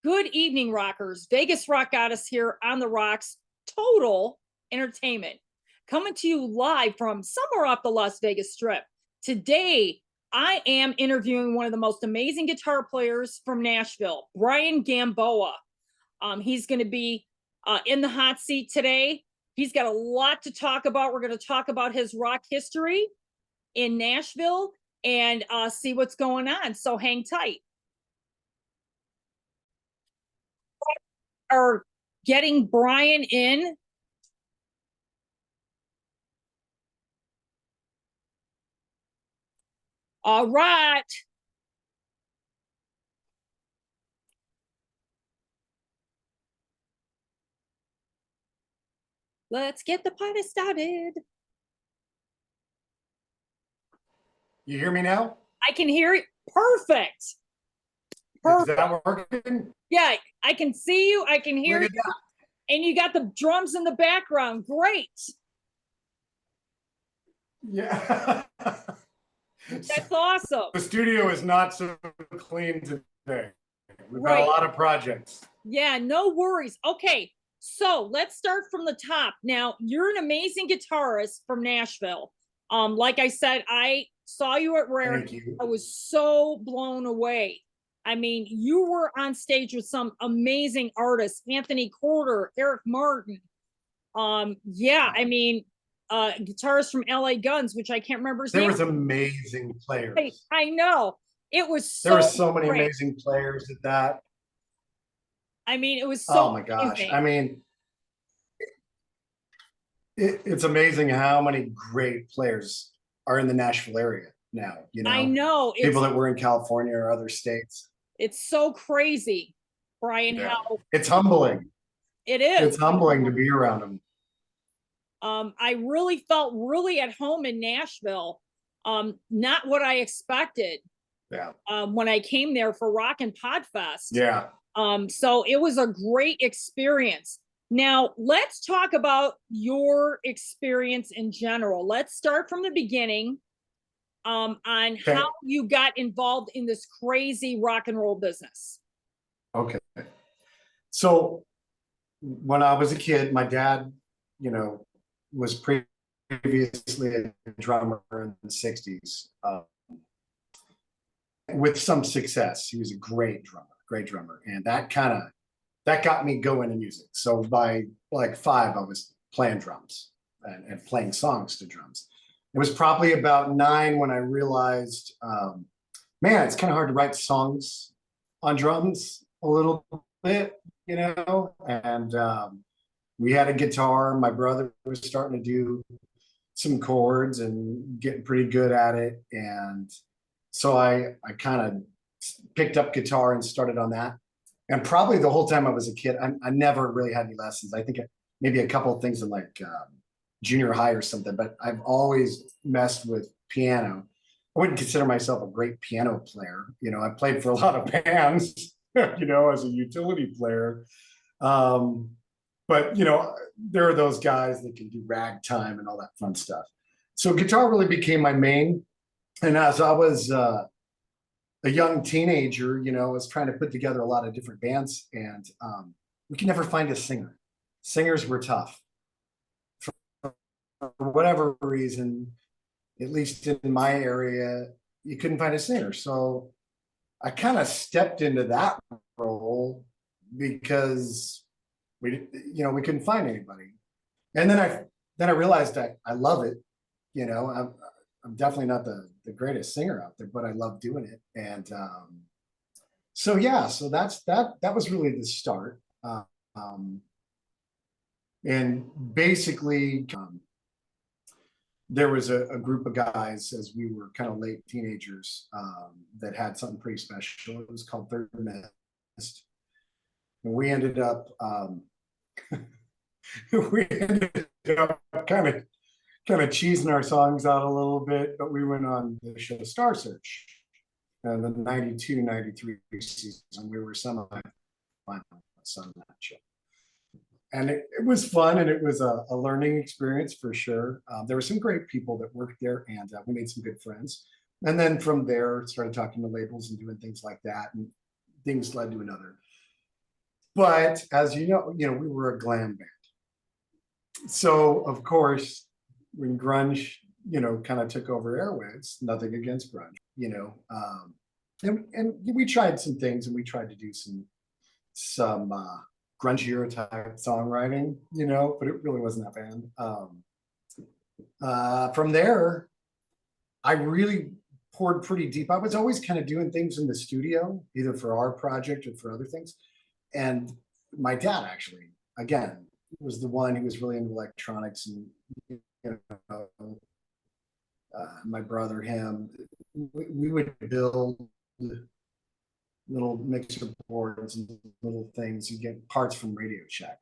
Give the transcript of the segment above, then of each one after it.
Good evening, rockers. Vegas Rock Goddess here on the Rocks. Total entertainment. Coming to you live from somewhere off the Las Vegas Strip. Today, I am interviewing one of the most amazing guitar players from Nashville, Brion Gamboa. He's going to be in the hot seat today. He's got a lot to talk about. We're going to talk about his rock history in Nashville and see what's going on. So hang tight. Are getting Brion in. All right. Let's get the party started. You hear me now? I can hear it. Perfect. Is that working? Yeah, I can see you. I can hear you. That. And you got the drums in the background. Great. Yeah. That's awesome. The studio is not so clean today. We've got Right. a lot of projects. Yeah, no worries. Okay, so let's start from the top. Now, you're an amazing guitarist from Nashville. Like I said, I saw you at Rare. Thank you. I was so blown away. I mean, you were on stage with some amazing artists, Anthony Corder, Eric Martin. Yeah, I mean, guitarist from LA Guns, which I can't remember his name. There was amazing players. I know. It was so there were so many great. amazing players at that. I mean, it was so oh my gosh. amazing. I mean, it's amazing how many great players are in the Nashville area now. You know, I know. People that were in California or other states. It's so crazy, Brion, Yeah. how It's humbling. it is. It's humbling to be around them. I really felt really at home in Nashville. Not what I expected. Yeah. When I came there for Rock and Podfest. Yeah. So it was a great experience. Now, let's talk about your experience in general. Let's start from the beginning on Okay. how you got involved in this crazy rock and roll business. Okay. So when I was a kid, my dad, was previously a drummer in the 60s. With some success. He was a great drummer. And that got me going in music. So by like 5, I was playing drums and playing songs to drums. It was probably about 9 when I realized, man, it's kind of hard to write songs on drums a little bit, and we had a guitar. My brother was starting to do some chords and getting pretty good at it. And so I kind of picked up guitar and started on that. And probably the whole time I was a kid, I never really had any lessons. I think maybe a couple of things in like junior high or something, but I've always messed with piano. I wouldn't consider myself a great piano player. I played for a lot of bands, as a utility player. But, there are those guys that can do ragtime and all that fun stuff. So guitar really became my main. And as I was a young teenager, I was trying to put together a lot of different bands, and we could never find a singer. Singers were tough. For whatever reason, at least in my area, you couldn't find a singer. So I kind of stepped into that role because we couldn't find anybody. And then I realized I love it. I'm definitely not the greatest singer out there, but I love doing it. And so that was really the start. And basically, there was a group of guys as we were kind of late teenagers that had something pretty special. It was called Third Mist. And we ended up kind of cheesing our songs out a little bit, but we went on the show Star Search and the 92-93 season. We were semi-finalists on that show. And it was fun, and it was a learning experience for sure. There were some great people that worked there, and we made some good friends. And then from there, started talking to labels and doing things like that, and things led to another. But as you know, we were a glam band. So of course, when grunge, kind of took over airwaves, nothing against grunge, and we tried some things, and we tried to do some grungier type songwriting, but it really wasn't that band. From there, I really poured pretty deep. I was always kind of doing things in the studio, either for our project or for other things. And my dad actually, again, was the one who was really into electronics, and my brother, him, we would build little mixer boards and little things. You get parts from Radio Shack,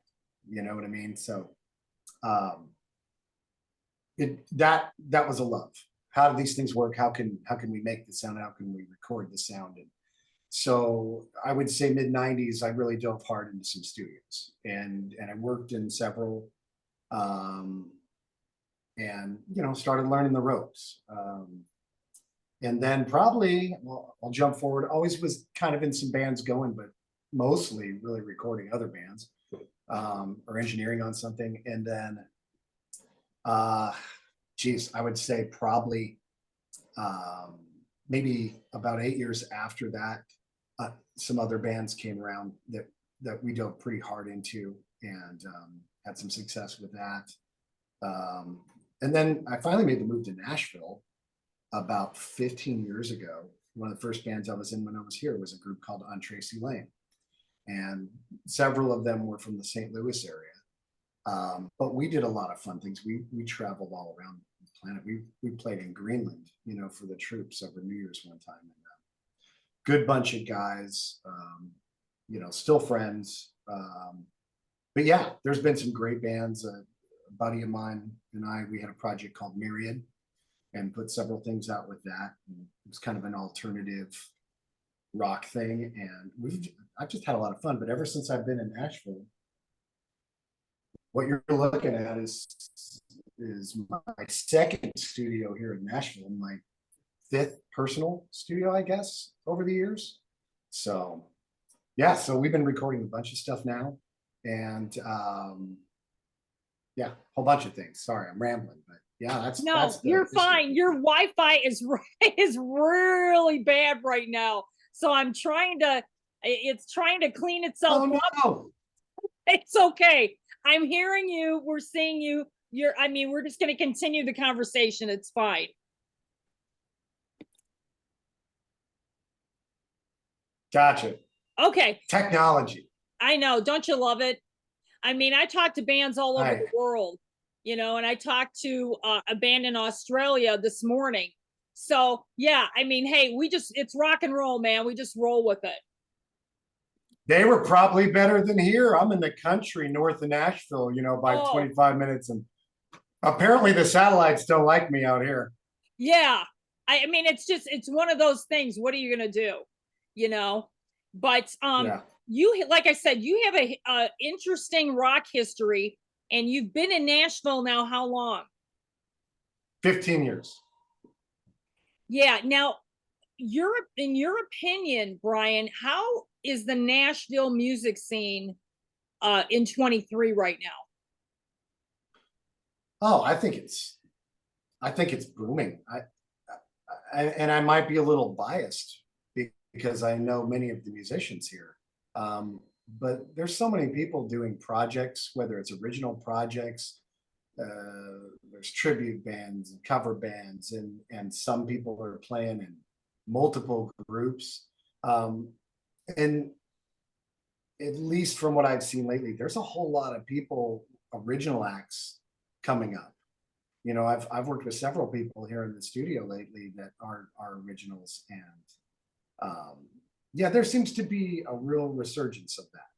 you know what I mean? So that was a love. How do these things work? How can we make the sound? How can we record the sound? And so I would say mid-90s, I really dove hard into some studios, and I worked in several, and started learning the ropes. And then probably, well, I'll jump forward, always was kind of in some bands going, but mostly really recording other bands, or engineering on something. And then, I would say probably maybe about 8 years after that, some other bands came around that we dove pretty hard into, and had some success with that. And then I finally made the move to Nashville about 15 years ago. One of the first bands I was in when I was here was a group called On Tracy Lane, and several of them were from the St. Louis area. But we did a lot of fun things. We traveled all around the planet. We played in Greenland, for the troops over New Year's one time. And good bunch of guys, still friends. But yeah, there's been some great bands. A buddy of mine and we had a project called Myriad, and put several things out with that. And it was kind of an alternative rock thing, and I've just had a lot of fun. But ever since I've been in Nashville, what you're looking at is my second studio here in Nashville, my fifth personal studio, I guess, over the years. So yeah, so we've been recording a bunch of stuff now, and yeah, a whole bunch of things. Sorry, I'm rambling, but yeah, you're fine. Your Wi-Fi is really bad right now, so it's trying to clean itself up. No. It's okay. I'm hearing you. We're seeing you. We're just going to continue the conversation. It's fine. Gotcha. Okay. Technology. I know. Don't you love it? I talk to bands all over the world, and I talked to a band in Australia this morning. So yeah, hey, it's rock and roll, man. We just roll with it. They were probably better than here. I'm in the country north of Nashville, by 25 minutes. And apparently the satellites don't like me out here. Yeah. It's one of those things. What are you going to do? But yeah. You, like I said, you have a interesting rock history, and you've been in Nashville now how long? 15 years. Yeah. Now, in your opinion, Brion, how is the Nashville music scene in 23 right now? Oh, I think it's booming. I might be a little biased because I know many of the musicians here. But there's so many people doing projects, whether it's original projects, there's tribute bands and cover bands, and some people are playing in multiple groups. And at least from what I've seen lately, there's a whole lot of people, original acts coming up. I've worked with several people here in the studio lately that are originals, and yeah, there seems to be a real resurgence of that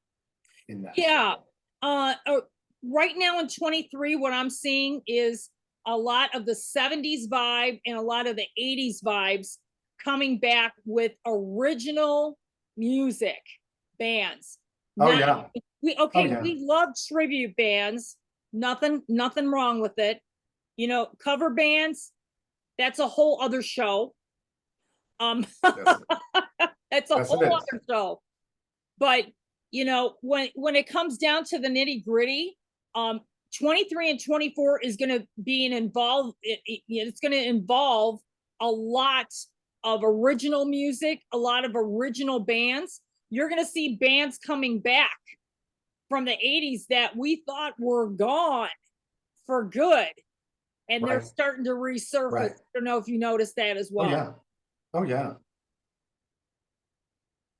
in that. Yeah. Right now in 23, what I'm seeing is a lot of the 70s vibe and a lot of the 80s vibes coming back with original music bands. Yeah. We love tribute bands. Nothing wrong with it. Cover bands, that's a whole other show. That's a whole other show. But you know, when it comes down to the nitty gritty, 23 and 24 is going to be it's going to involve a lot of original music, a lot of original bands. You're going to see bands coming back from the 80s that we thought were gone for good, and they're Right. starting to resurface. Right. I don't know if you noticed that as Oh well. yeah. Oh yeah.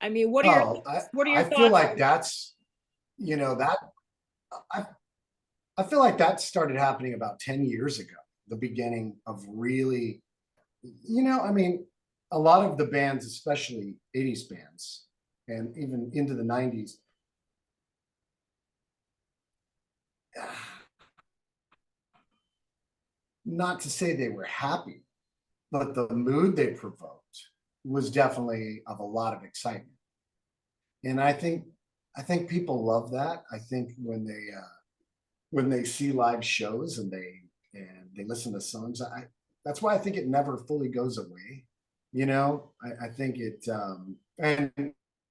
I mean, what are your Oh, what are your I feel thoughts? like that's, you know, that I I feel like that started happening about 10 years ago, the beginning of really, I mean, a lot of the bands, especially 80s bands and even into the 90s, not to say they were happy, but the mood they provoked was definitely of a lot of excitement. And I think people love that. I think when they see live shows and they listen to songs, I that's why I think it never fully goes away. I think it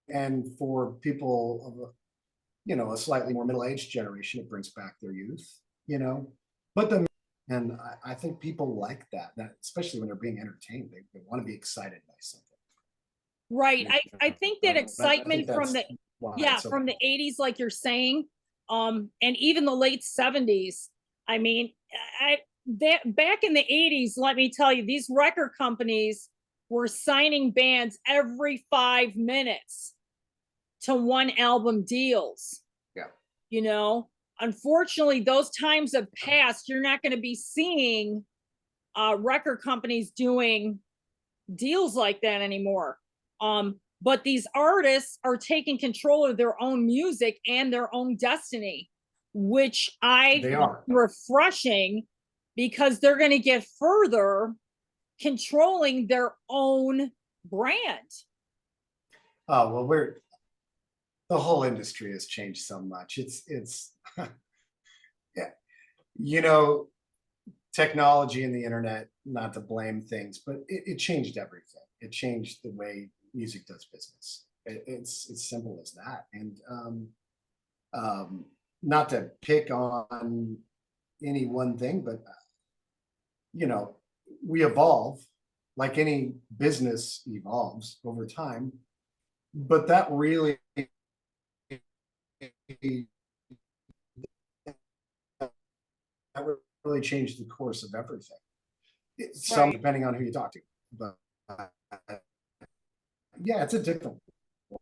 and for people of a slightly more middle-aged generation, it brings back their youth, but and I think people like that, especially when they're being entertained, they want to be excited by something. Right. You I think that I think excitement from that's the why yeah, it's so from the cool. 80s, like you're saying, and even the late 70s. I mean, I that back in the 80s, let me tell you, these record companies were signing bands every 5 minutes to one album deals. Yeah. You know, unfortunately, those times have passed. You're not going to be seeing record companies doing deals like that anymore. But these artists are taking control of their own music and their own destiny, which I They find are. refreshing, because they're going to get further controlling their own brand. Oh, well, the whole industry has changed so much. It's yeah, you know, technology and the internet, not to blame things, but it changed everything. It changed the way music does business. It's simple as that. And um, not to pick on any one thing, but you know, we evolve like any business evolves over time. But that that really changed the course of everything. Some Right. depending on who you talk to, but yeah, it's a different world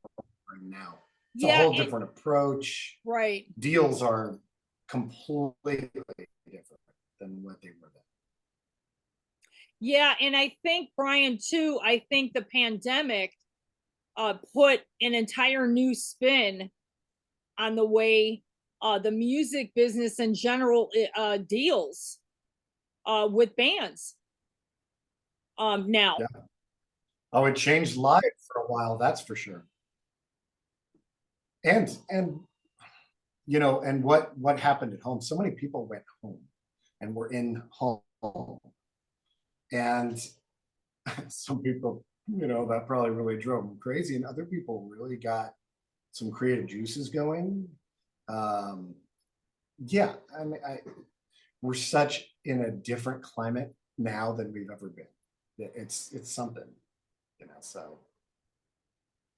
now. It's a Yeah. whole different approach. Right. Deals are completely different than what they were then. Yeah. And I think, Brian, too, I think the pandemic put an entire new spin on the way the music business in general deals with bands now. Yeah. Oh, it changed live for a while, that's for sure. And and what happened at home? So many people went home and were in home, and some people, that probably really drove them crazy, and other people really got some creative juices going. Um, yeah, I mean, we're such in a different climate now than we've ever been. It's something, so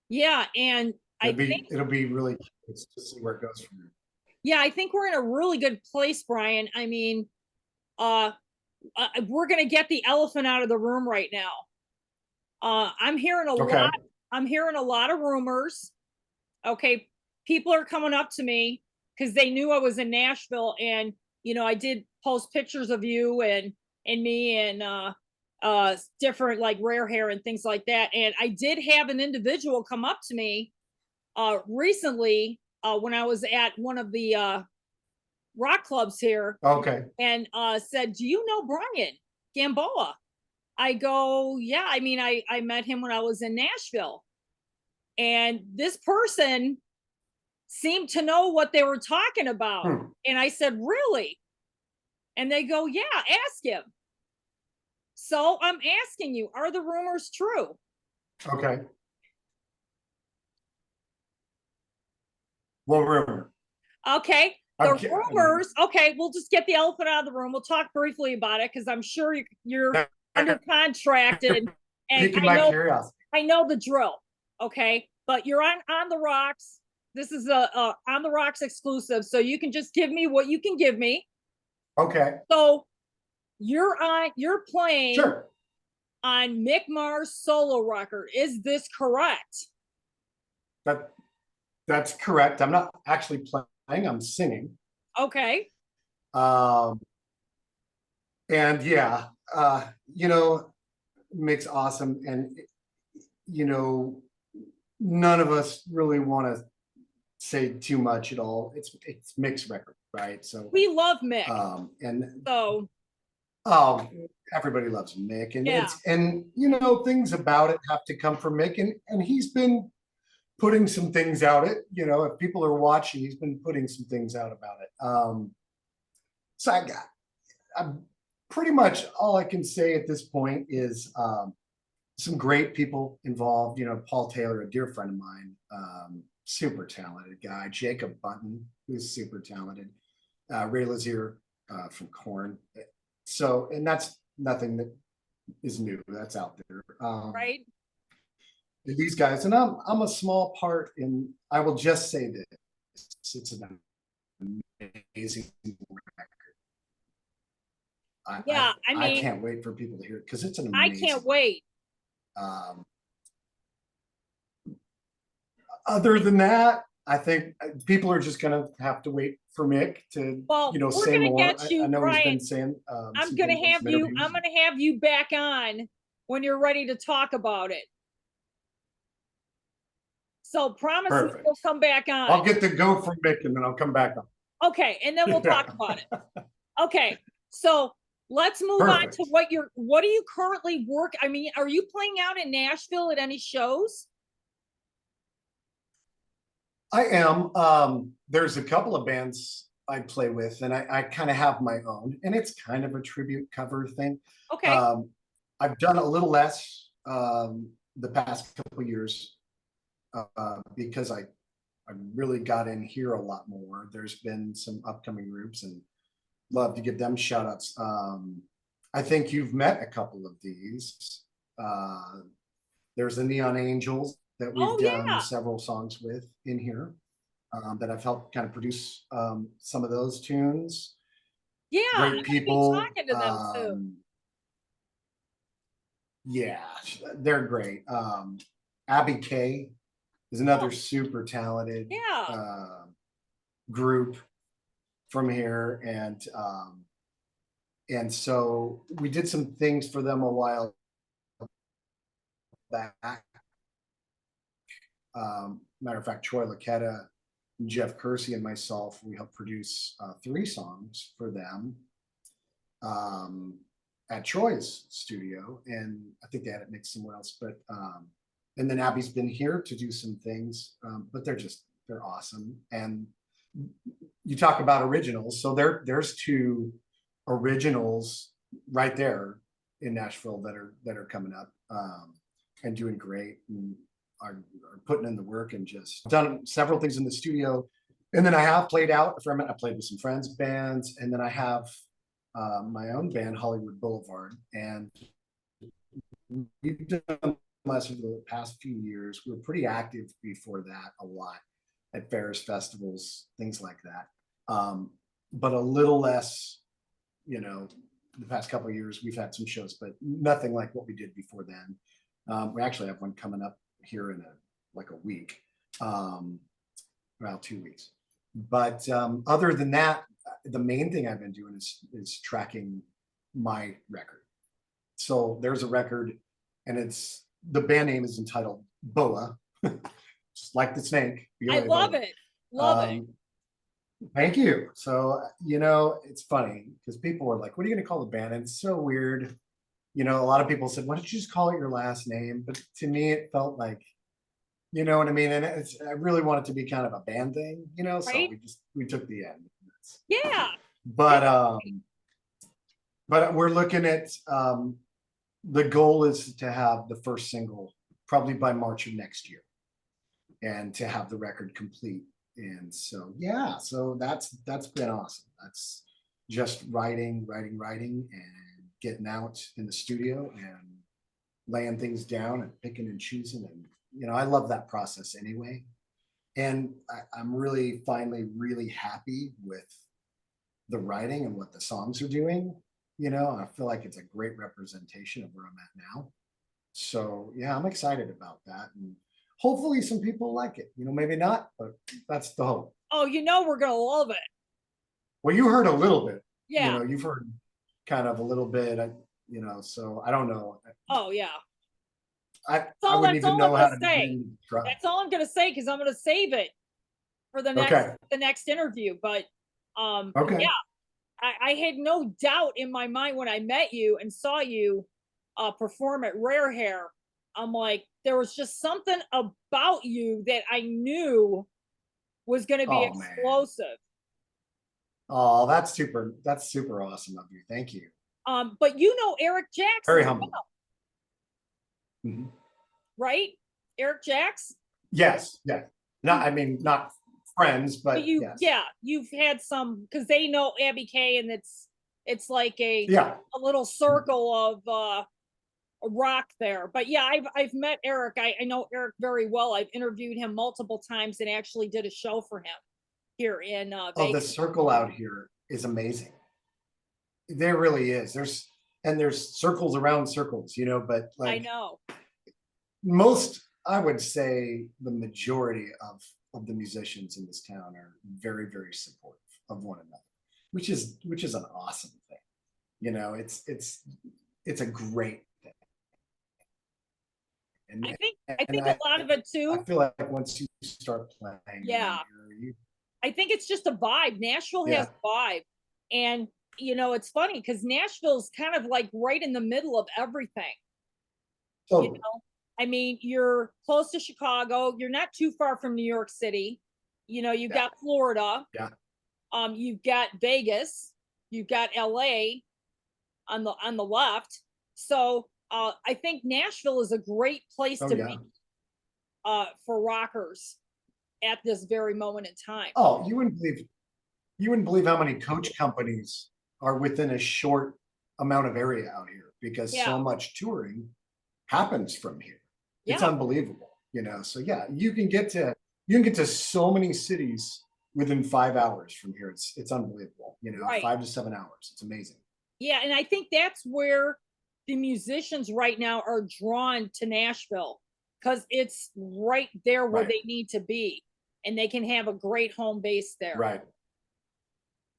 Yeah, and I think it'll be really curious to see where it goes from here. yeah, I think we're in a really good place, Brian. I mean, uh, we're gonna get the elephant out of the room right now. I'm hearing a lot. Okay. I'm hearing a lot of rumors. Okay, people are coming up to me because they knew I was in Nashville, and I did post pictures of you and me and different like rare hair and things like that. And I did have an individual come up to me recently when I was at one of the rock clubs here, Okay. and said, "Do you know Brion Gamboa?" I go, "Yeah, I mean, I met him when I was in Nashville." And this person seemed to know what they were talking about. Hmm. And I said, "Really?" And they go, "Yeah, ask him." So I'm asking you, are the rumors true? Okay. Well, rumor. Okay. The Okay. rumors, okay, we'll just get the elephant out of the room. We'll talk briefly about it because I'm sure you're under contract and Piquing my curiosity. I know the drill. Okay. But you're on the rocks. This is a on the rocks exclusive. So you can just give me what you can give me. Okay. So you're playing Sure. on Mick Mars' solo record. Is this correct? That's correct. I'm not actually playing, I'm singing. Okay. Um, and yeah, you know, Mick's awesome. And, you know, none of us really want to say too much at all. It's Mick's record, right? So We love Mick. And So oh, everybody loves Mick, and yeah. and you know, things about it have to come from Mick, and he's been putting some things out. It, you know, if people are watching, he's been putting some things out about it. So I'm pretty much all I can say at this point is some great people involved. You know, Paul Taylor, a dear friend of mine, super talented guy. Jacob Bunton, who's super talented. Ray Lazier from Korn. So, and that's nothing that is new. That's out there. Right. These guys, and I'm a small part in. I will just say this: it's an amazing record. I mean, I can't wait for people to hear it because it's an amazing. I can't wait. Other than that, I think people are just going to have to wait for Mick to, you know, say more. I know Brian, he's been saying. I'm going to have you. I'm going to have you back on when you're ready to talk about it. So promise me you'll come back on. I'll get the go from Mick and then I'll come back on. Okay, and then we'll talk about it. Okay, so let's move on to what are you currently I mean, are you playing out in Nashville at any shows? I am. There's a couple of bands I play with, and I kind of have my own, and it's kind of a tribute cover thing. Okay. I've done a little less the past couple of years because I really got in here a lot more. There's been some upcoming groups, and love to give them shout outs. I think you've met a couple of these. There's the Neon Angels that we've done several songs with in here that I've helped kind of produce some of those tunes. Yeah, great people. Talking to them too. Yeah, they're great. Abby Kay is another super talented group from here, and so we did some things for them a while back. Matter of fact, Troy Laquetta, Jeff Kersey, and myself, we helped produce 3 songs for them at Troy's studio, and I think they had it mixed somewhere else. But and then Abby's been here to do some things, but they're awesome. And you talk about originals, so there's 2 originals right there in Nashville that are coming up and doing great. And are putting in the work and just done several things in the studio. And then I have played out for a minute. I played with some friends' bands, and then I have my own band, Hollywood Boulevard. And we've done less over the past few years. We were pretty active before that, a lot at fairs, festivals, things like that. But a little less, you know, the past couple of years, we've had some shows, but nothing like what we did before then. We actually have one coming up here in a week, around 2 weeks. But other than that, the main thing I've been doing is tracking my record. So there's a record, and the band name is entitled Boa, just like the snake. I love it. Love it. Thank you. So, you know, it's funny because people were like, what are you going to call the band? And it's so weird. You know, a lot of people said, why don't you just call it your last name? But to me, it felt like, you know what I mean? And I really want it to be kind of a band thing, you know? Right? So we took the end. Yeah. But we're looking at, the goal is to have the first single probably by March of next year, and to have the record complete And so, yeah, so that's been awesome. That's just writing, and getting out in the studio and laying things down and picking and choosing. And, I love that process anyway. And I'm really finally really happy with the writing and what the songs are doing. I feel like it's a great representation of where I'm at now. So yeah, I'm excited about that. And hopefully some people like it. Maybe not, but that's the hope. Oh, we're gonna love it. Well, you heard a little bit. Yeah. You've heard kind of a little bit, so I don't know. Oh yeah. I wouldn't That's even all I'm know how gonna to say. begin to describe. That's all I'm gonna say because I'm gonna save it for Okay. the next interview. But Okay. yeah, I had no doubt in my mind when I met you and saw you perform at Rare Hair. I'm like, there was just something about you that I knew was going to be Oh man. explosive. Oh, that's super awesome of you. Thank you. But Eric Jacks Very as humble. well, Mhm. right? Eric Jacks. Yes. Yeah. I mean, not friends, but You, yes. yeah, you've had some because they know Abby K, and it's like Yeah. a little circle of rock there. But yeah, I've met Eric. I know Eric very well. I've interviewed him multiple times and actually did a show for him here in Oh, the Vegas. circle out here is amazing. There really is. There's circles around circles, but I like know. most, I would say the majority of the musicians in this town are very, very supportive of one another, which is an awesome thing. It's a great thing. And I think a lot of it I too. feel like once you start playing Yeah. around here, I think it's just a vibe. Nashville has yeah. a vibe. And it's funny because Nashville's kind of like right in the middle of everything. You So know, I mean, you're close to Chicago, you're not too far from New York City. You've yeah, got Florida, yeah. you've got Vegas, you've got LA on the left. So I think Nashville is a great place Oh to yeah. be for rockers at this very moment in time. Oh, you wouldn't believe how many coach companies are within a short amount of area out here because Yeah, so much touring happens from here. It's yeah, unbelievable. So yeah, you can get to so many cities within 5 hours from here. It's unbelievable. right. 5 to 7 hours. It's amazing. Yeah, and I think that's where the musicians right now are drawn to Nashville because it's right there where Right. they need to be, and they can have a great home base there. Right.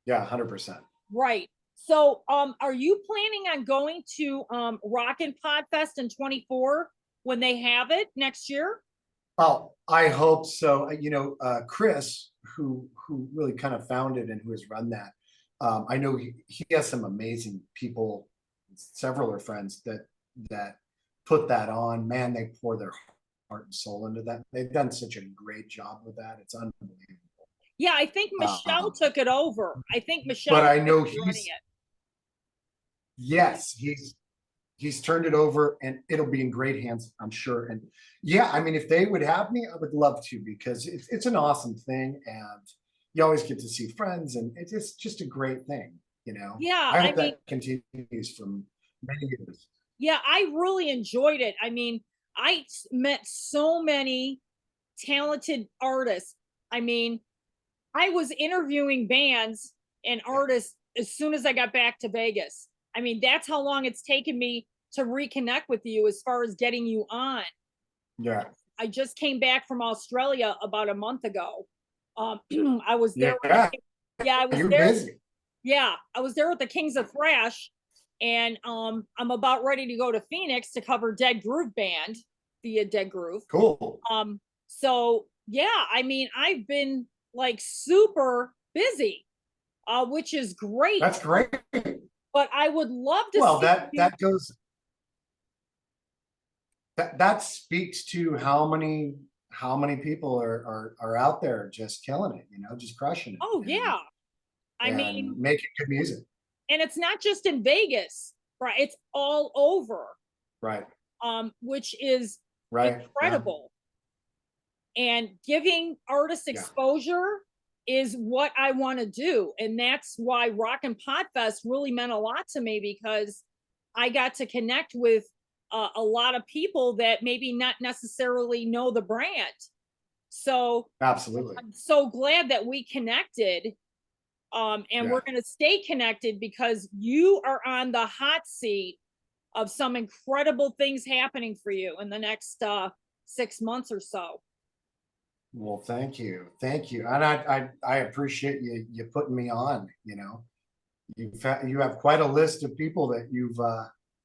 Yeah, 100%. Right. So, are you planning on going to Rockin' Podfest in 24 when they have it next year? Oh, I hope so. Chris, who really kind of founded and who has run that, I know he has some amazing people. Several are friends that put that on. Man, they pour their heart and soul into that. They've done such a great job with that. It's unbelievable. Yeah, I think Michelle Um, took it over. I think but Michelle's I know running it. yes, he's turned it over and it'll be in great hands, I'm sure. And yeah, I mean, if they would have me, I would love to because it's an awesome thing and you always get to see friends and it's just a great thing. Yeah, I I hope mean, that continues from many years. yeah, I really enjoyed it. I mean, met so many talented artists. I mean, I was interviewing bands and artists as soon as I got back to Vegas. I mean, that's how long it's taken me to reconnect with you as far as getting you on. Yeah. I just came back from Australia about a month ago. I was there. Yeah. Yeah, I was You're there. busy. Yeah, I was there with the Kings of Thrash, and I'm about ready to go to Phoenix to cover Dead Groove Band via Dead Groove. Cool. So yeah, I mean, I've been like super busy, which is great. That's great. But I would love to Well, see that you. that goes that speaks to how many people are out there just killing it, just crushing it Oh yeah, I and mean, making good music. and it's not just in Vegas, right? It's all over, Right. which is Right. Yeah. incredible. and giving artists Yeah. exposure is what I want to do. And that's why Rock and Podfest really meant a lot to me, because I got to connect with a lot of people that maybe not necessarily know the brand. So Absolutely. I'm so glad that we connected. And Yeah. we're going to stay connected because you are on the hot seat of some incredible things happening for you in the next 6 months or so. Well, thank you. Thank you. And I appreciate you putting me on, you know. You have quite a list of people that you've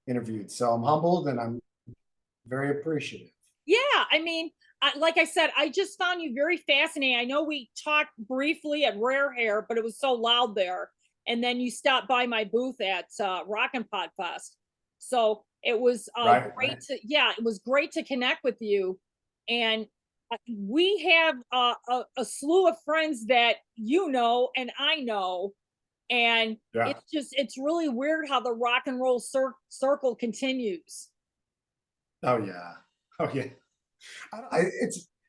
interviewed. So I'm humbled and I'm very appreciative. Yeah, I mean, like I said, I just found you very fascinating. I know we talked briefly at Rare Hair, but it was so loud there. And then you stopped by my booth at Rock and Pod Fest. So it was Right, great right. to, yeah, it was great to connect with you. And we have a slew of friends that you know and I know. And Yeah. it's really weird how the rock and roll circle continues. Oh yeah. Oh yeah.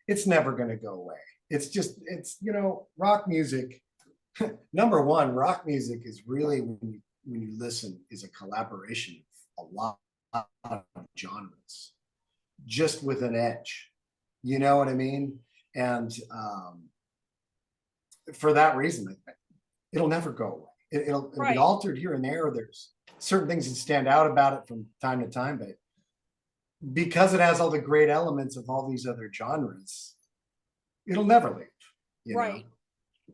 It's never going to go away. It's just it's you know rock music. Number one, rock music is really when you listen is a collaboration of a lot of genres, just with an edge. You know what I mean? And for that reason, it'll never go away. It'll be Right. altered here and there. There's certain things that stand out about it from time to time, but because it has all the great elements of all these other genres, it'll never leave, you know. Right.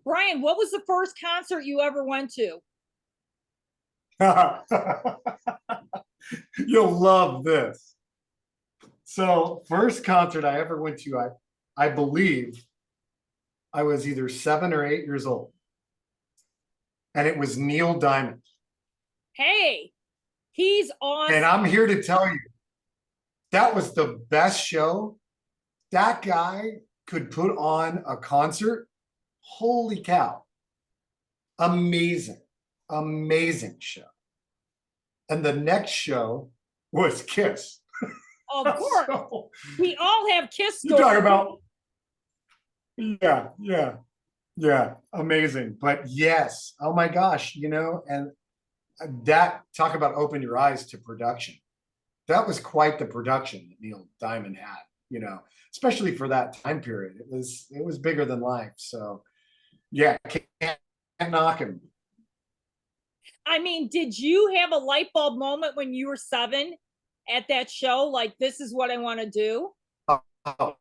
Brian, what was the first concert you ever went to? You'll love this. So, first concert I ever went to, I believe I was either 7 or 8 years old, and it was Neil Diamond. Hey, he's And awesome. I'm here to tell you that was the best show. That guy could put on a concert. Holy cow. Amazing, amazing show. And the next show was Kiss. Of course. So We all have Kiss you talk stories. about, yeah, yeah, yeah, amazing. But yes, oh my gosh, you know, and that talk about open your eyes to production. That was quite the production that Neil Diamond had, you know, especially for that time period. It was bigger than life. So yeah, can't knock him. I mean, did you have a light bulb moment when you were 7 at that show? Like, this is what I want to do? Oh, oh,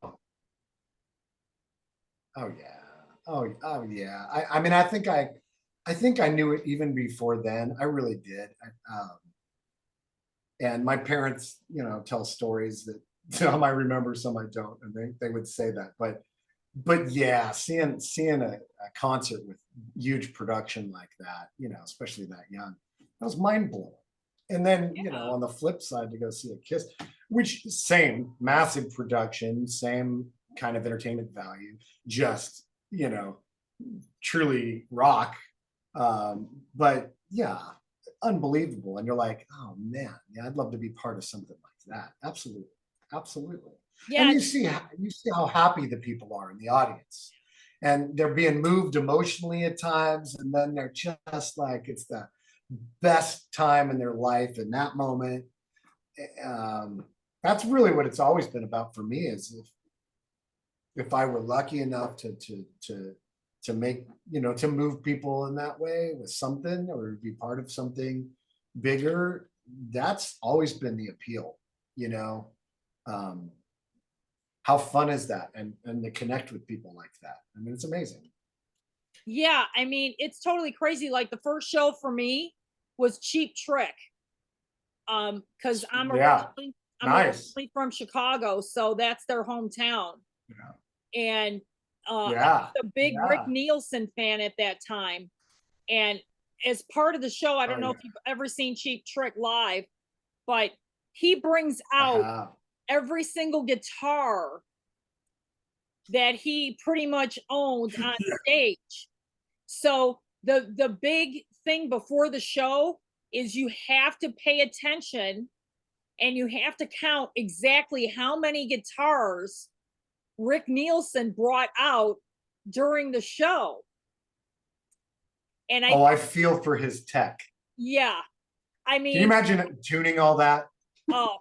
oh yeah. Oh yeah. I mean, I think I knew it even before then. I really did. And my parents, you know, tell stories that some I remember, some I don't, and they would say that. But yeah, seeing a concert with huge production like that, you know, especially that young, that was mind blowing. And then, you know, Yeah. on the flip side, to go see a Kiss, which same massive production, same kind of entertainment value, just you know, truly rock. But yeah, unbelievable. And you're like, oh man, yeah, I'd love to be part of something like that. Absolutely, absolutely. And Yeah. you see how happy the people are in the audience, and they're being moved emotionally at times, and then they're just like it's the best time in their life in that moment. Um, that's really what it's always been about for me. Is if I were lucky enough to make to move people in that way with something or be part of something bigger, that's always been the appeal. You know, um, how fun is that, and to connect with people like that? I mean, it's amazing. Yeah. I mean, it's totally crazy. Like, the first show for me was Cheap Trick. Because Yeah, I'm nice. originally from Chicago, so that's their hometown. Yeah, And I yeah, was a big Rick yeah. Nielsen fan at that time. And as part of the show, I Oh don't know yeah, if you've ever seen Cheap Trick live, but he brings I out have. every single guitar that he pretty much owns on stage. So the big thing before the show is you have to pay attention and you have to count exactly how many guitars Rick Nielsen brought out during the show. And I feel for his tech. yeah, I mean, can you imagine tuning all that? Oh,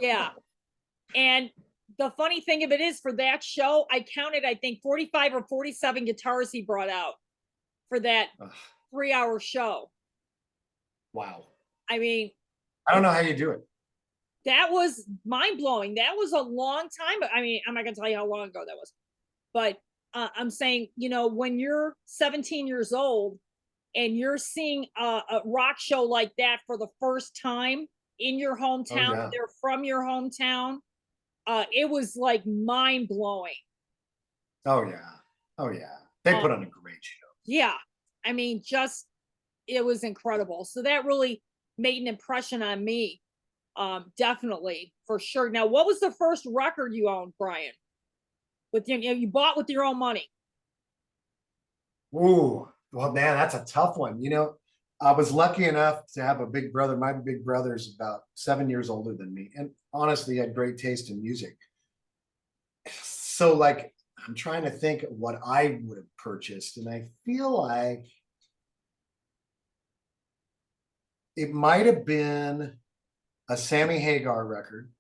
yeah. And the funny thing of it is, for that show, I counted, I think 45 or 47 guitars he brought out for that 3-hour show. Wow. I mean, I don't know how you do it. That was mind blowing. That was a long time. I mean, I'm not going to tell you how long ago that was, but I'm saying, when you're 17 years old and you're seeing a rock show like that for the first time in your hometown, yeah. they're from your hometown. It was like mind blowing. Oh yeah. They put on a great show. Yeah. I mean, it was incredible. So that really made an impression on me. Definitely, for sure. Now, what was the first record you owned, Brion? You bought with your own money? Ooh, well, man, that's a tough one. I was lucky enough to have a big brother. My big brother's about 7 years older than me, and honestly, had great taste in music. So, like, I'm trying to think of what I would have purchased, and I feel like it might have been a Sammy Hagar record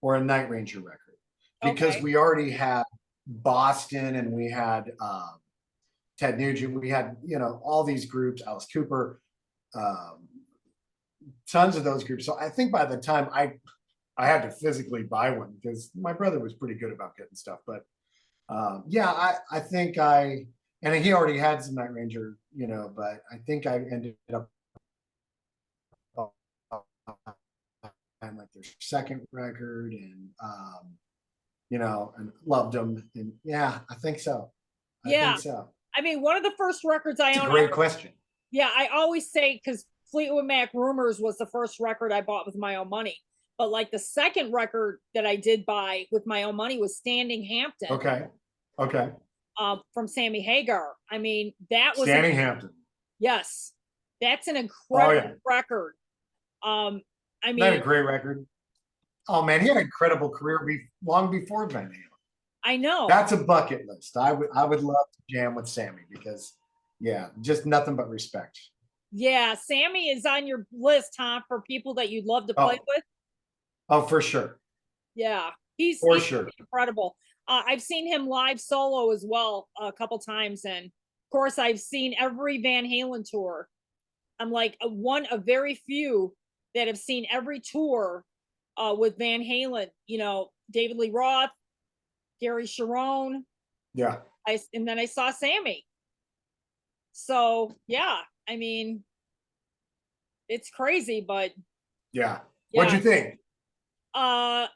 or a Night Ranger record, because we already had Boston and we had Ted Nugent, we had all these groups, Alice Cooper, tons of those groups. So I think by the time I had to physically buy one, because my brother was pretty good about getting stuff. But I think and he already had some Night Ranger, but I think I ended up buying like their second record, and and loved them. And yeah, I think so. I think so. I mean, one of the first records I owned. It's a great question. Yeah, I always say, because Fleetwood Mac Rumors was the first record I bought with my own money. But like the second record that I did buy with my own money was Standing Hampton. Okay. From Sammy Hagar. I mean, that was Standing Hampton. Yes, that's an incredible record. I mean, that a great record. Oh man, he had an incredible career long before Van Halen. I know. That's a bucket list. I would love to jam with Sammy, because just nothing but respect. Yeah, Sammy is on your list, huh? For people that you'd love to play with. Oh, for sure. Yeah, he's incredible. I've seen him live solo as well a couple times, and of course I've seen every Van Halen tour. I'm like one of very few that have seen every tour with Van Halen. David Lee Roth, Gary Sharon. Yeah. And then I saw Sammy. So yeah, I mean, it's crazy, but yeah. What'd you think? What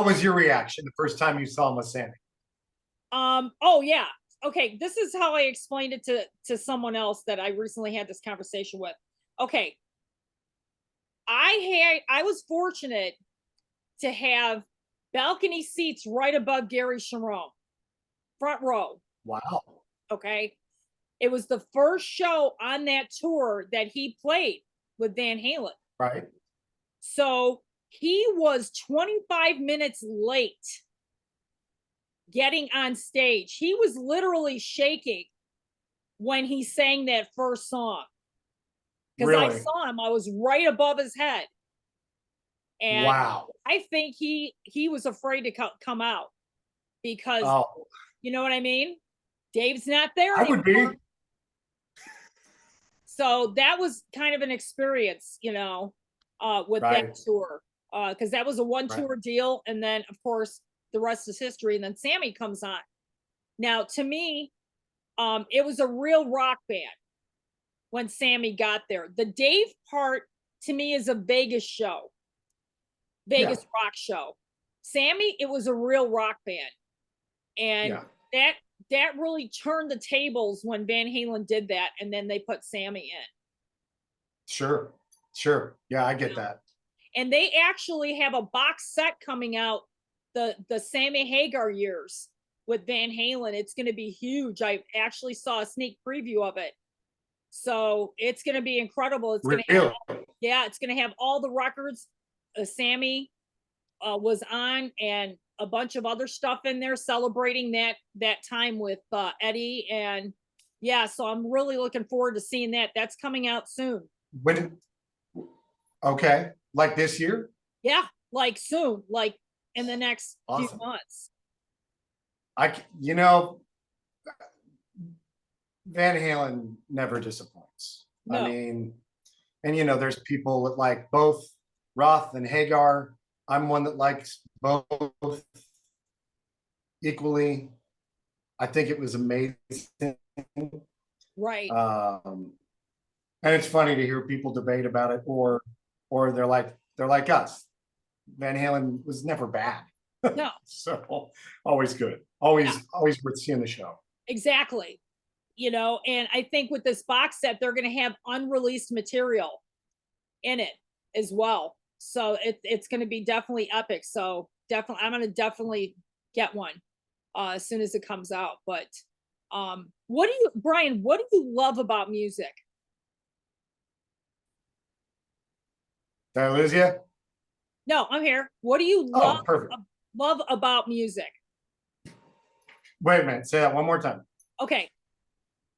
was your reaction the first time you saw him with Sammy? Oh yeah. Okay, this is how I explained it to someone else that I recently had this conversation with. Okay. I was fortunate to have balcony seats right above Gary Sharon, front row. Wow. Okay. It was the first show on that tour that he played with Van Halen. Right. So he was 25 minutes late getting on stage. He was literally shaking when he sang that first song. Because I saw him, I was right above his head. And wow. I think he was afraid to come out, because you know what I mean? Dave's not there anymore. I would be. So that was kind of an experience, with that tour. Because that was a one tour deal. And then, of course, the rest is history. And then Sammy comes on. Now, to me, it was a real rock band when Sammy got there. The Dave part, to me, is a Vegas show. Vegas rock show. Sammy, it was a real rock band. And that really turned the tables when Van Halen did that, and then they put Sammy in. Sure. Yeah, I get that. And they actually have a box set coming out, the Sammy Hagar years with Van Halen. It's going to be huge. I actually saw a sneak preview of it. So it's going to be incredible. It's going to have, it's going to have all the records, Sammy, was on, and a bunch of other stuff in there celebrating that time with Eddie. And yeah, so I'm really looking forward to seeing that. That's coming out soon. When, okay, like this year? Yeah, like soon, like in the next few Awesome. months. You know, Van Halen never disappoints. I No, mean, and you know, there's people that like both Roth and Hagar. I'm one that likes both equally. I think it was amazing. right. And it's funny to hear people debate about it, or they're like us. Van Halen was never bad. No, So always good. yeah, Always worth seeing the show. exactly. You know, and I think with this box set, they're going to have unreleased material in it as well. So it's going to be definitely epic. So definitely, I'm going to definitely get one as soon as it comes out. But what do you, Brian? What do you love about music? Did I lose you? No, I'm here. What do you Oh, perfect. love about music? Wait a minute. Say that one more time. Okay.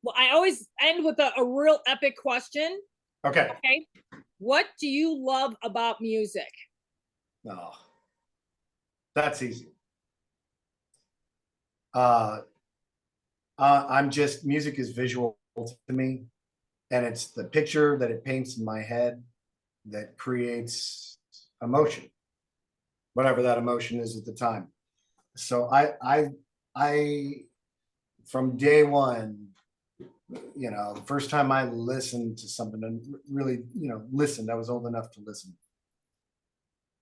Well, I always end with a real epic question. Okay. Okay. What do you love about music? Oh, that's easy. Uh, I'm just music is visual to me, and it's the picture that it paints in my head that creates emotion, whatever that emotion is at the time. So I, from day one, you know, the first time I listened to something and really, you know, listened, I was old enough to listen.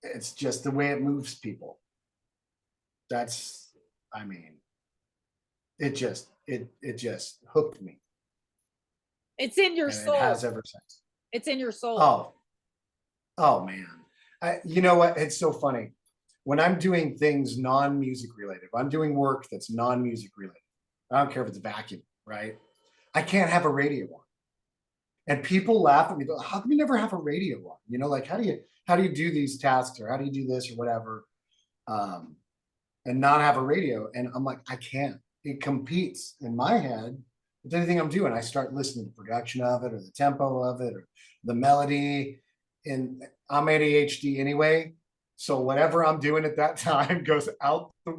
It's just the way it moves people. That's, I mean, it just hooked me, It's in your and it soul. has ever since. It's in your soul. Oh, oh man. You know what? It's so funny. When I'm doing things non-music related, if I'm doing work that's non-music related, I don't care if it's vacuum, right? I can't have a radio on. And people laugh at me, go, how come you never have a radio on? You know, like how do you do these tasks, or how do you do this or whatever? Um, and not have a radio. And I'm like, I can't. It competes in my head with anything I'm doing. I start listening to the production of it, or the tempo of it, or the melody. And I'm ADHD anyway. So whatever I'm doing at that time goes out the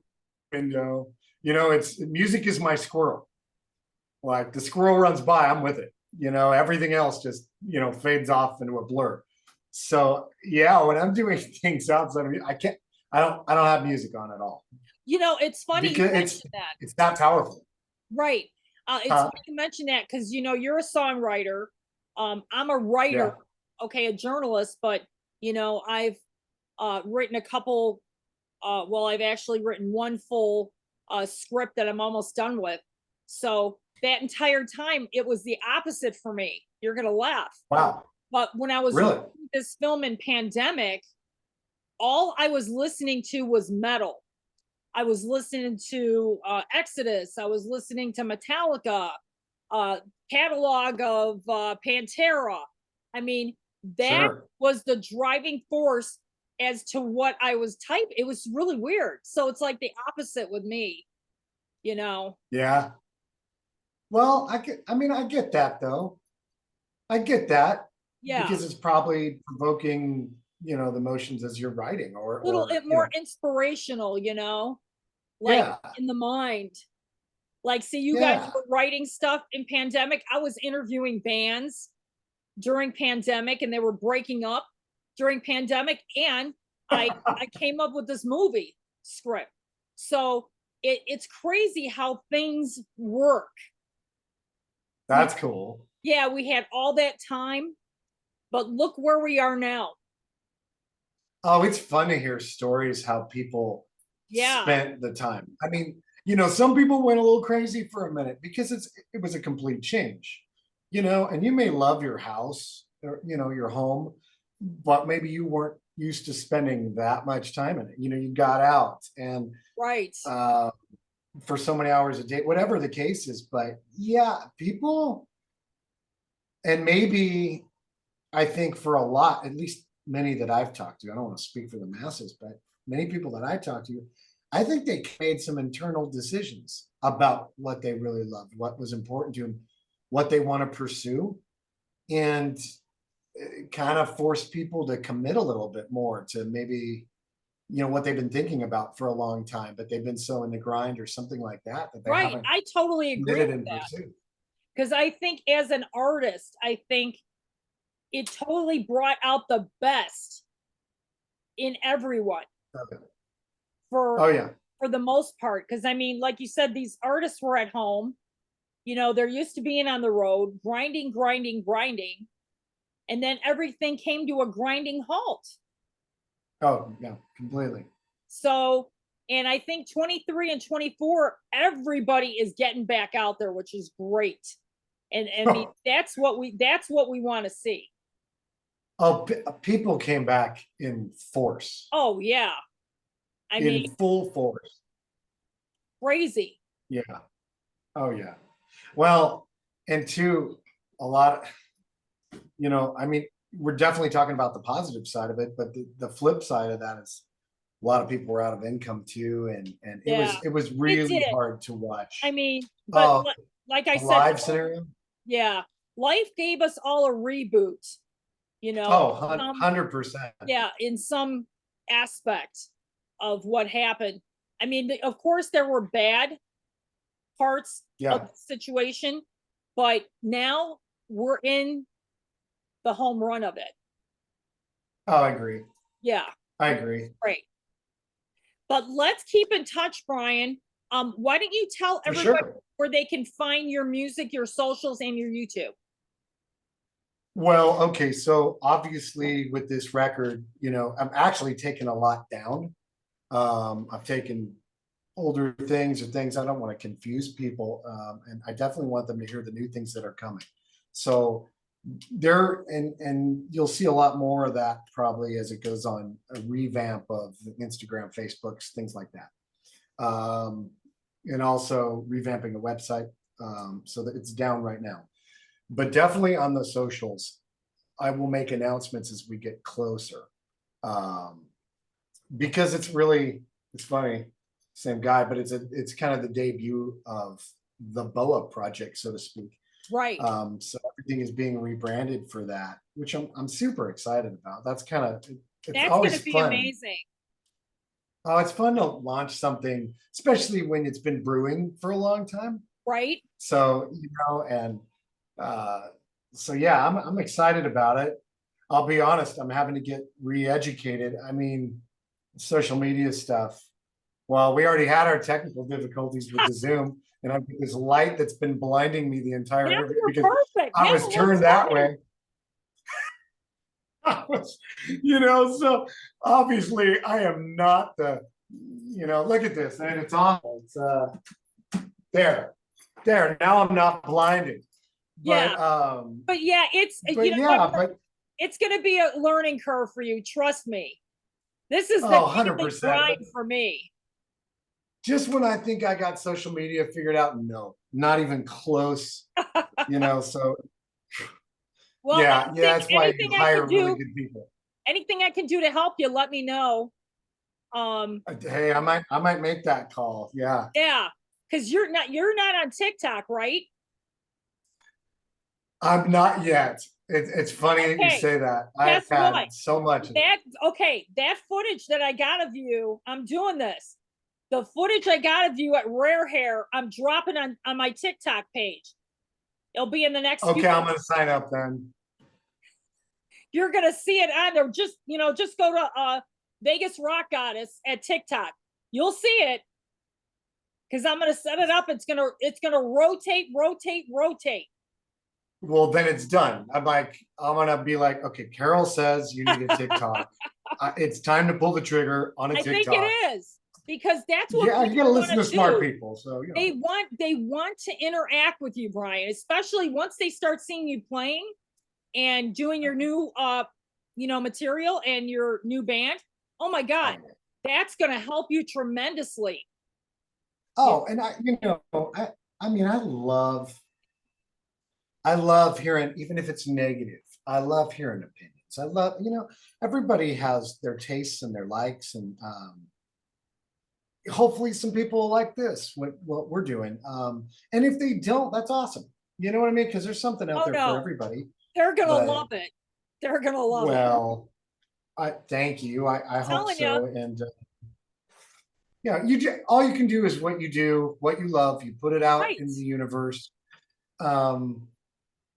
window. You know, it's music is my squirrel. Like the squirrel runs by, I'm with it. You know, everything else just, you know, fades off into a blur. So yeah, when I'm doing things outside of me, I don't have music on at all, You know, it's funny you because it's mentioned that. it's that powerful. Right. It's Uh, funny you mention that because you know you're a songwriter. I'm a writer, yeah. okay, a journalist, but you know I've written a couple. Well, I've actually written one full script that I'm almost done with. So that entire time, it was the opposite for me. You're gonna laugh, Wow. but when I was Really? writing this film in pandemic, all I was listening to was metal. I was listening to Exodus. I was listening to Metallica, uh, catalog of Pantera. I mean, that Sure. was the driving force as to what I was typing. It was really weird. So it's like the opposite with me, you know? Yeah. Well, I get that though. I get that Yeah. because it's probably provoking, you know, the emotions as you're writing, or A little you more know, inspirational, you know, like yeah. in the mind. Like, see, you guys Yeah. were writing stuff in pandemic. I was interviewing bands during pandemic and they were breaking up during pandemic, and I came up with this movie script. So it's crazy how things work. You That's cool. Yeah, we had all that time, but look where we are now. Oh, it's fun to hear stories how people Yeah, spent the time. I mean, you know, some people went a little crazy for a minute because it was a complete change, you know, and you may love your house, or, you know, your home, but maybe you weren't used to spending that much time in it. You know, you got out and right. uh for so many hours a day, whatever the case is. But yeah, people, and maybe I think for a lot, at least many that I've talked to, I don't want to speak for the masses, but many people that I talked to, I think they made some internal decisions about what they really loved, what was important to them, what they want to pursue, and kind of force people to commit a little bit more to maybe, what they've been thinking about for a long time, but they've been so in the grind or something like that that they Right. haven't I totally agree committed with and that. pursued. Because I think as an artist, I think it totally brought out the best in everyone Okay. for Oh yeah. for the most part. Because I mean, like you said, these artists were at home. They're used to being on the road, grinding, grinding, grinding, and then everything came to a grinding halt. Oh yeah, completely. So, and I think 23 and 24, everybody is getting back out there, which is great. And I mean, that's what we want to see. Oh, people came back in force, Oh yeah. I mean, in full force. crazy. Yeah. Oh yeah. Well, and two, a lot, I mean, we're definitely talking about the positive side of it, but the flip side of that is a lot of people were out of income too, and it Yeah, was it was it really did. hard to watch. I mean, but Oh, like I a said, live scenario. yeah, life gave us all a reboot, Oh, some, 100%. yeah, in some aspect of what happened. I mean, of course, there were bad parts of Yeah. the situation, but now we're in the home run of it. Oh, I agree. Yeah, I agree. great. But let's keep in touch, Brian. Why don't you tell For everybody sure. where they can find your music, your socials, and your YouTube? Well, okay, so obviously with this record, I'm actually taking a lot down. I've taken older things or things I don't want to confuse people, and I definitely want them to hear the new things that are coming. So there, and you'll see a lot more of that probably as it goes on, a revamp of Instagram, Facebooks, things like that, and also revamping the website, so that it's down right now. But definitely on the socials, I will make announcements as we get closer, um, because it's funny, same guy, but it's kind of the debut of the Boa project, so to speak. Right. So everything is being rebranded for that, which I'm super excited about. That's kind of, it's That's going always to be fun. amazing. Oh, it's fun to launch something, especially when it's been brewing for a long time. Right. So, and uh, so yeah, I'm excited about it. I'll be honest, I'm having to get re-educated. I mean, social media stuff. Well, we already had our technical difficulties with the Zoom, and I've got this light that's been blinding me the entire Now interview you're because perfect. I Now was it looks turned that fine. way. I was, so obviously I am not look at this, and it's awful. It's there, there. Now I'm not blinded, Yeah. But yeah, it's, but yeah, but it's going to be a learning curve for you. Trust me. This is the oh, daily 100%. But grind for me. just when I think I got social media figured out, no, not even close. So Well, yeah, that's why anything you I can hire really do, good people. anything I can do to help you, let me know. Hey, I might make that call. Yeah. Yeah, because you're not on TikTok, right? I'm not yet. It's funny that you Okay, say that. I've guess what? had so much of it. That footage that I got of you, I'm doing this. The footage I got of you at Rare Hair, I'm dropping on my TikTok page. It'll be in the next few. Okay, I'm gonna sign up then. You're gonna see it on there. Just go to Vegas Rock Goddess at TikTok. You'll see it because I'm gonna set it up. It's gonna rotate, rotate, rotate. Well, then it's done. I'm gonna be like, okay, Carol says you need a TikTok. It's time to pull the trigger on a I think TikTok. it is because that's what Yeah, you gotta people want listen to to smart do. people. So They want to interact with you, Brian, especially once they start seeing you playing and doing your new material and your new band. Oh my God, that's gonna help you tremendously. Oh, and I mean, I love hearing, even if it's negative, I love hearing opinions. I love, everybody has their tastes and their likes, and hopefully some people like this, what we're doing. And if they don't, that's awesome. You know what I mean? Because there's something out Oh there for no, everybody. they're gonna But love it. They're gonna love it. well, I thank you. I hope Telling you, so. And yeah, all you can do is what you do, what you love. You put it out right? in the universe. Um,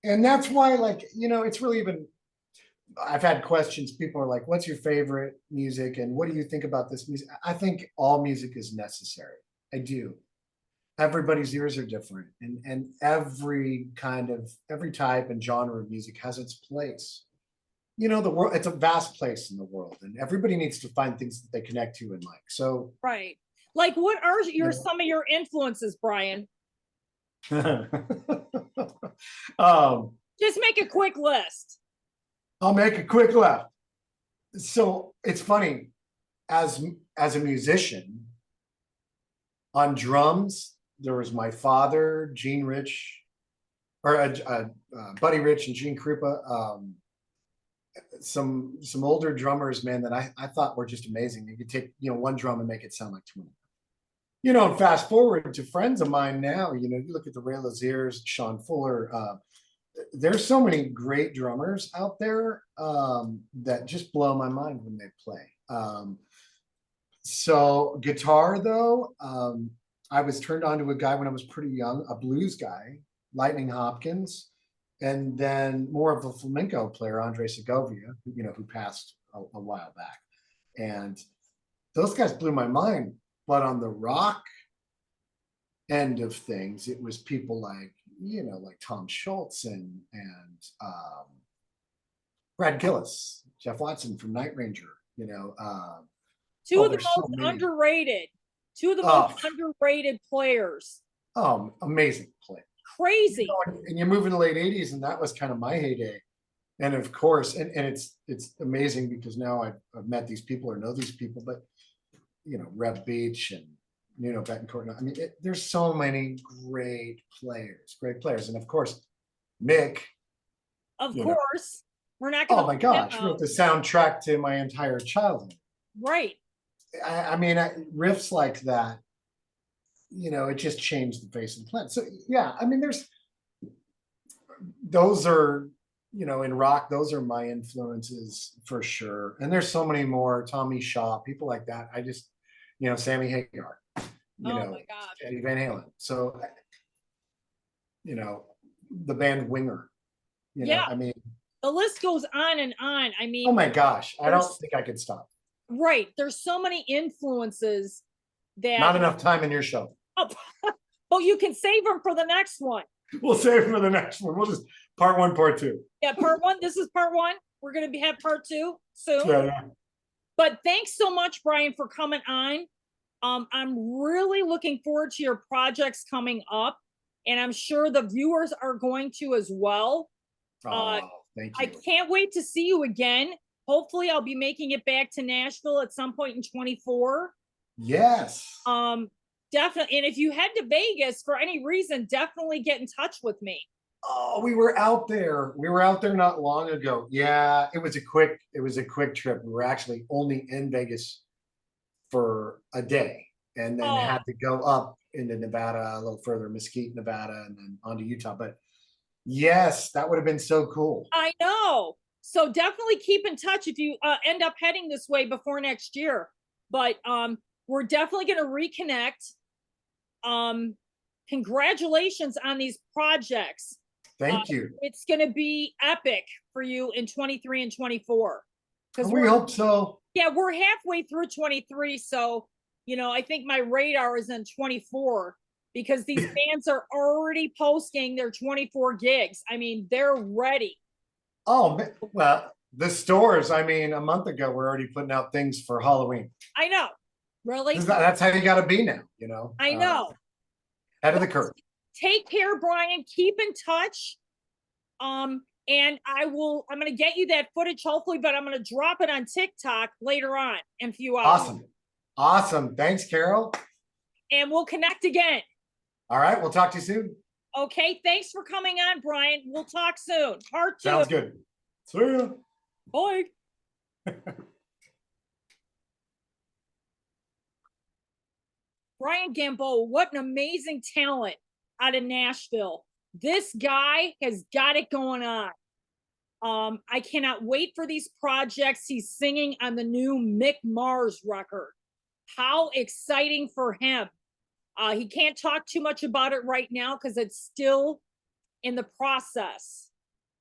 and that's why, like, it's really even. I've had questions. People are like, "What's your favorite music?" and "What do you think about this music?" I think all music is necessary. I do. Everybody's ears are different, and every type and genre of music has its place. The world, it's a vast place in the world, and everybody needs to find things that they connect to and like. So, Right. Like, what are you some of your influences, Brion? know, um, Just make a quick list. I'll make a quick left. So it's funny, as a musician, on drums, there was my father, Gene Rich, or Buddy Rich and Gene Krupa. Some older drummers, man, that I thought were just amazing. You could take one drum and make it sound like 20. And fast forward to friends of mine now. You look at the Ray Laziers, Sean Fuller. There's so many great drummers out there that just blow my mind when they play. So guitar, though, I was turned on to a guy when I was pretty young, a blues guy, Lightning Hopkins, and then more of a flamenco player, Andre Segovia, who passed a while back. And those guys blew my mind. But on the rock end of things, it was people like Tom Schultz and Brad Gillis, Jeff Watson from Night Ranger. Two of the there's so most many. underrated. Two of the most underrated players. Amazing play. Crazy. And you move in the late '80s, and that was kind of my heyday. And of course, and it's amazing because now I've met these people or know these people, but Reb Beach and Betancourt. I mean, there's so many great players, and of course, Mick. Of course, we're not going to. Oh my gosh, wrote the soundtrack to my entire childhood. Right. I mean, riffs like that, it just changed the face of the planet. So yeah, I mean, those are, in rock, those are my influences for sure. And there's so many more. Tommy Shaw, people like that. I just, Sammy Hagar, my God. Eddie Van Halen. So, the band Winger. Yeah. I mean, the list goes on and on. I mean, oh my gosh, I don't think I could stop. Right. There's so many influences that. Not enough time in your show. Oh, you can save them for the next one. We'll save them for the next one. We'll just part one, part two. Yeah, part one. This is part one. We're going to have part two soon. Yeah. But thanks so much, Brion, for coming on. I'm really looking forward to your projects coming up, and I'm sure the viewers are going to as well. Thank you. I can't wait to see you again. Hopefully, I'll be making it back to Nashville at some point in 24. Yes. Definitely. And if you head to Vegas for any reason, definitely get in touch with me. Oh, we were out there. We were out there not long ago. Yeah, it was a quick trip. We were actually only in Vegas for a day, and then had to go up into Nevada, a little further, Mesquite, Nevada, and then onto Utah. But yes, that would have been so cool. I know. So definitely keep in touch if you end up heading this way before next year. But we're definitely going to reconnect. Congratulations on these projects. Thank you. It's going to be epic for you in 23 and 24. Because we hope so. Yeah, we're halfway through 23. So, I think my radar is in 24 because these bands are already posting their 24 gigs. I mean, they're ready. Oh, well, the stores, I mean, a month ago, we're already putting out things for Halloween. I know. Really? That's how you got to be now, I know. Head of the curve. Take care, Brion. Keep in touch. And I'm going to get you that footage, hopefully, but I'm going to drop it on TikTok later on in a few hours. Awesome. Thanks, Carol. And we'll connect again. All right. We'll talk to you soon. Okay. Thanks for coming on, Brion. We'll talk soon. Part 2. Sounds good. See ya. Bye. Brion Gamboa, what an amazing talent out of Nashville. This guy has got it going on. I cannot wait for these projects. He's singing on the new Mick Mars record. How exciting for him. He can't talk too much about it right now because it's still in the process.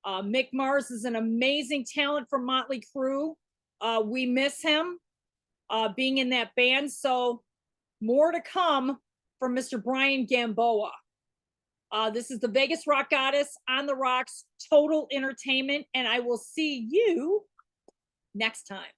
Mick Mars is an amazing talent from Motley Crue. We miss him being in that band. So more to come from Mr. Brion Gamboa. This is the Vegas Rock Goddess on the Rocks, total entertainment, and I will see you next time.